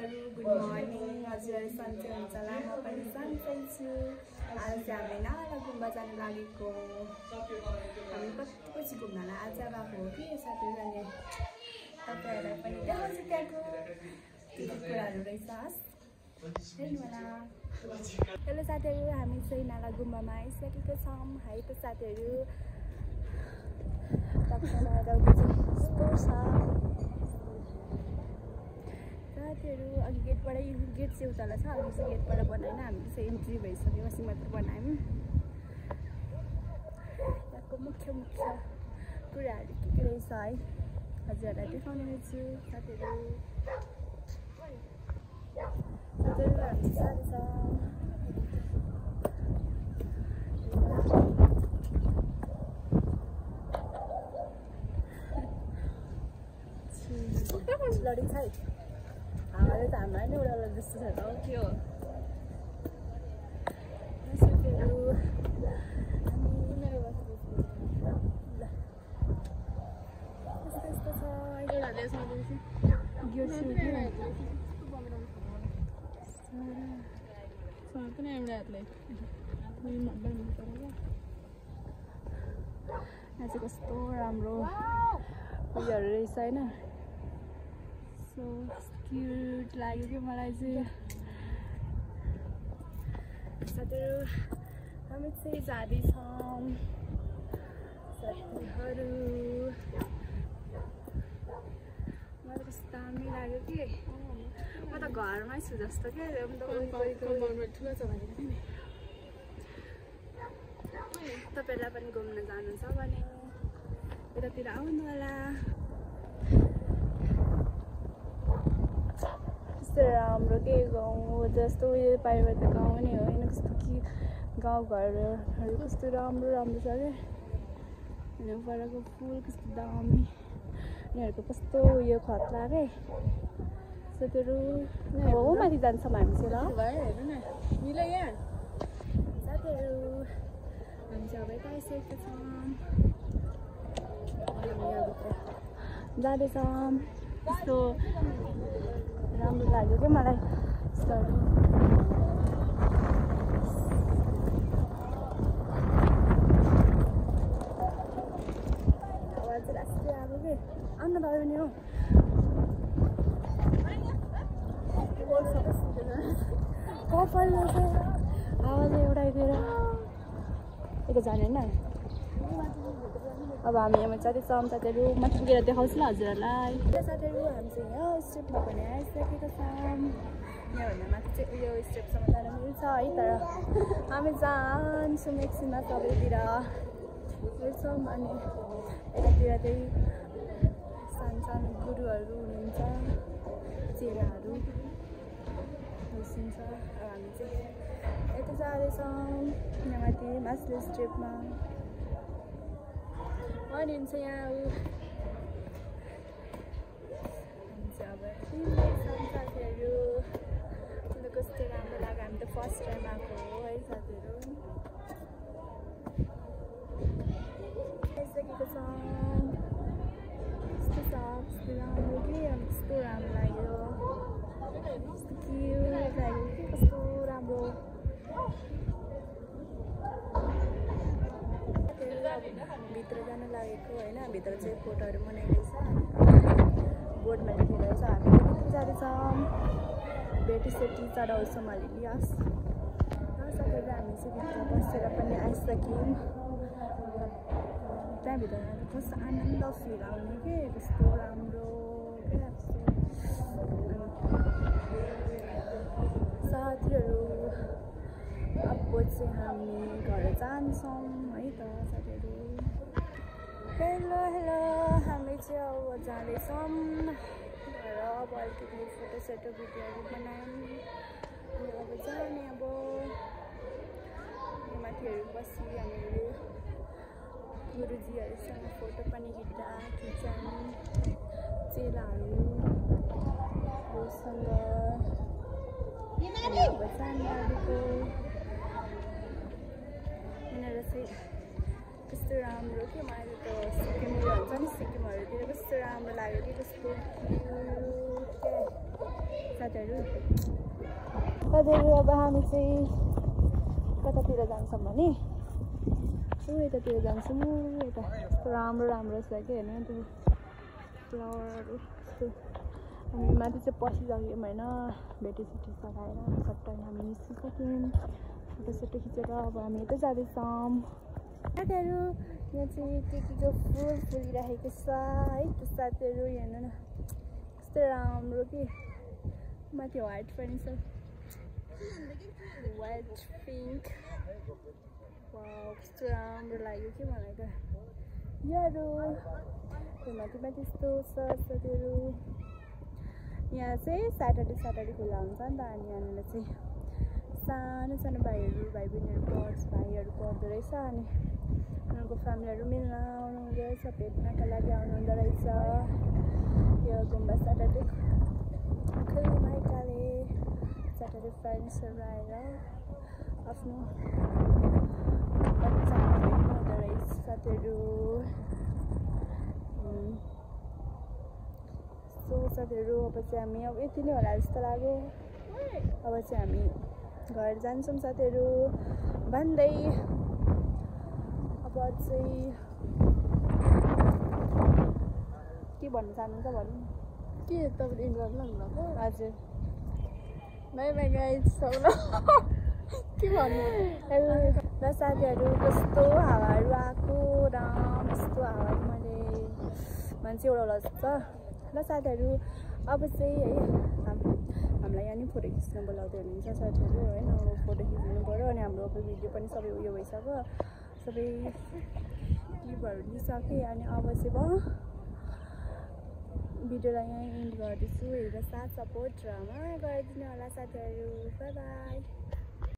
साथीहरु good morning हजुर सन्चै हुन्छ होला म पनि सन्चै छु आज चाहिँ हामी नाला गुम्बा जान लागेको हामी कति पछि घुम्न आज गएको हो कि साथीहरु अनि तपाईहरुलाई पनि देखाउँछु त्यहाँको के कुराहरु रहेछ हेर्नु होला हेलो साथीहरु हामी चाहिँ नाला गुम्बामा आइसकेको छौं है त साथीहरु साथीहरु अघि गेटबाट गेट चाहिँ उताला छ अघि चाहिँ गेटबाट बनाएन हामी चाहिँ इन्ट्री भइसकेपछि मात्र बनायौँ यहाँको मुख्य कुराहरू के रहेछ है हजुरहरूलाई देखाउने छु साथीहरु हामी जान्छ लडी छ है हावाले त हामीलाई नै उडाउला जस्तो छ त के हो साथीहरु हामी मेरो यस्तो छ अहिले चाहिँ कस्तो राम्रो उयोहरू रहेछ होइन सो क्युट लाग्यो कि मलाई चाहिँ साथीहरु हामी चाहिँ जाँदैछौँ साथीहरु मलाई कस्तो दामी लाग्यो कि म त घरमै छु जस्तो क्या तपाईहरुलाई पनि घुम्न जानु छ भने यतातिर आउनु होला राम्रो के गाउँ जस्तो उयो पायो त गाउँ नै हो होइन कस्तो कि गाउँघरहरू कस्तो राम्रो राम्रो छ क्या होइन परको फुल कस्तो दामी यिनीहरूको कस्तो उयो खतरा के साथीहरु हो माथि जान्छौँ हामी चाहिँ ल साथीहरु हामी चाहिँ अब यता आइसकेका छौँ जाँदैछौँ कस्तो राम्रो लाग्यो क्या मलाई यस्तोहरू आवाज राष्ट्रिय अब के आउनु भयो नि हो कपालमा चाहिँ आवाज एउटाइदिएर यता जाने होइन अब हामी यहाँ जाँदैछौँ साथीहरु माथि पुगेर देखाउँछु ल हजुरहरूलाई साथीहरु हामी चाहिँ यहाँ स्टेपमा पनि आइसकेका छौँ यहाँभन्दा माथि चाहिँ उयो स्टेपसम्म जान मिल्छ है तर हामी जान्छौँ एकछिनमा सबैतिर हेर्छौँ अनि यतातिर चाहिँ सानो गुरुहरू हुनुहुन्छ चेलाहरू बसिन्छ हामी चाहिँ यता जाँदैछौँ यहाँ माथि मास्लो स्टेपमा भनिन्छ यहाँ अब साथीहरु कस्तो राम्रो लाग्यो हामी त फर्स्ट टाइम आएको हो है साथीहरु आइसकेको छ कस्तो राम्रो कि कस्तो राम्रो लाग्यो कस्तो क्युट लाग्यो कि कस्तो राम्रो भित्र जान लागेको होइन भित्र चाहिँ फोटोहरू बनाइरहेछ बोर्डमा लेखेर छ हामी भित्र जाँदैछौँ भेटीसेटी चढाउँछौँ अलिअलि साथीहरु हामी चाहिँ भित्र बसेर पनि आइसक्यौँ त्यहाँभित्र कस्तो आनन्द फिल आउने के कस्तो राम्रो क्या साथीहरु अब चाहिँ हामी घर जान्छौँ है त साथीहरु हेलो हामी चाहिँ अब जाँदैछौँ घर अब अलिकति फोटोसोटो भिडियोहरू बनायौँ अब जाने अब माथिहरू बसी हामीहरू गुरुजीहरूसँग फोटो पनि खिच्छौँ चेलाहरूसँग अब जाने अरूको यिनीहरू चाहिँ कस्तो राम्रो के मैले त सिक्किमतिर हुन्छ नि सिक्किमहरूतिर कस्तो राम्रो लाग्यो कि कस्तो साथीहरु साथीहरू अब हामी चाहिँ कतातिर जान्छौँ भने यतातिर जान्छौँ यता यस्तो राम्रो राम्रो छ कि होइन त्यो फ्लावरहरू यस्तो हामी माथि चाहिँ पसिसक्यौँ होइन भेटीसेटी सघाएर सट्टै हामी निस्किसक्यौँ फोटोसोटो खिचेर अब हामी यतै जाँदैछौँ साथीहरू यहाँ चाहिँ केको फुल फुलिरहेको छ है त्यो साथीहरू हेर्नु न कस्तो राम्रो कि माथि व्हाइट पनि छ व्हाइट पिङ्क कस्तो राम्रो लाग्यो कि मलाई त योहरू माथि माथि यस्तो छ साथीहरू यहाँ चाहिँ सैटरडे खुला हुन्छ नि त अनि यहाँनिर चाहिँ सानो सानो भाइ बहिनीहरू भाइहरू पढ्दो रहेछ अनि उनीहरूको फ्यामिलीहरू मिल्न आउनुहुँदो रहेछ भेट्नका लागि आउनुहुँदो रहेछ यो गुम्बा सैटरडे खुल्ने भएकाले सैटरडे फ्रेन्ड्सहरू आएर आफ्नो बच्चाहरू भेट्नुहुँदो रहेछ साथीहरू सो साथीहरू अब चाहिँ हामी अब यति नै होला जस्तो लाग्यो अब चाहिँ हामी घर जान्छौँ साथीहरू भन्दै अब चाहिँ के भन्नु चाहनुहुन्छ भन्नु के तपाईँले इन्ड गर्नु भएको हजुर बाई बाई गाइज के भन्नु र साथीहरू कस्तो हावाहरू आएको र कस्तो हावा मैले मान्छे उडाउला जस्तो ल साथीहरू अब चाहिँ है हामीलाई यहाँ नि फोटो खिच्न बोलाउँदै हुनुहुन्छ साथीहरू होइन फोटो खिच्नु पऱ्यो अनि हाम्रो अब भिडियो पनि सबै उयो भइसक्यो सबै क्लिपहरू लिइसकेँ अनि अब चाहिँ भिडियोलाई यहाँ इन्ड गर्दैछु हेरेर साथ सपोर्ट र गरिदिनु होला साथीहरू बाई बाई